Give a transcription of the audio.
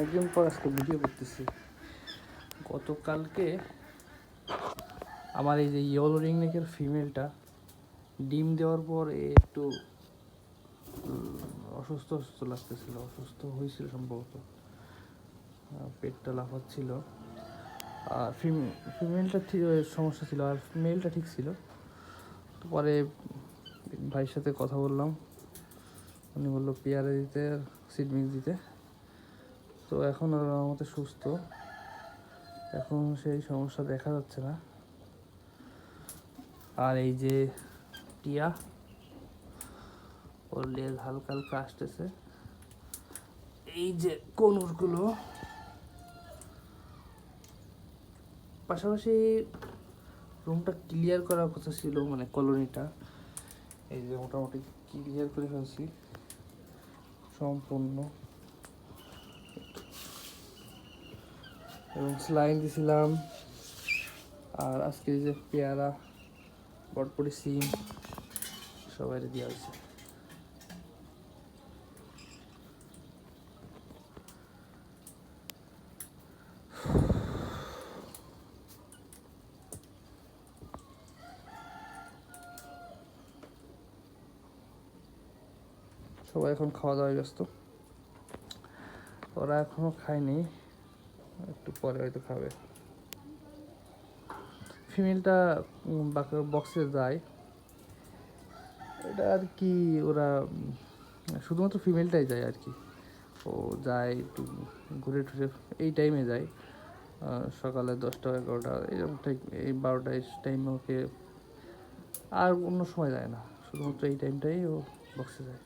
অনেকদিন পর আজকে ভিডিও করতেছি। গতকালকে আমার এই যে ইয়েলো রিংনেকের ফিমেলটা ডিম দেওয়ার পর একটু অসুস্থ অসুস্থ লাগতেছিল, অসুস্থ হয়েছিল সম্ভবত, পেটটা লাফাচ্ছিল। আর ফিমেলটা ঠিক সমস্যা ছিল, আর মেলটা ঠিক ছিল। তো পরে ভাইয়ের সাথে কথা বললাম, উনি বললো পেয়ারে দিতে আর সিড মিক্স দিতে। তো এখন আর আমার মতো সুস্থ, এখন সেই সমস্যা দেখা যাচ্ছে না। আর এই যে টিয়া, ওর লেজ হালকা হালকা আসতেছে। এই যে কোনরগুলো, পাশাপাশি রুমটা ক্লিয়ার করার কথা ছিল, মানে কলোনিটা এই যে মোটামুটি ক্লিয়ার করে ফেলছি সম্পূর্ণ, এবং স্লাইন দিছিলাম। আর আজকে যে পেয়ারা, বটপটি, সিম সবাই দেওয়া হয়েছে। সবাই এখন খাওয়া দাওয়ায় ব্যস্ত, ওরা এখনো খায়নি, একটু পরে হয়তো খাবে। ফিমেলটা বক্সে যায়, এটা আর কি, ওরা শুধুমাত্র ফিমেলটাই যায় আর কি। ও যায় একটু ঘুরে টুরে, এই টাইমে যায় সকালে 10টা 11টা এরকম টাইম, এই 12টা টাইমে ওকে, আর অন্য সময় যায় না, শুধুমাত্র এই টাইমটাই ও বক্সে যায়।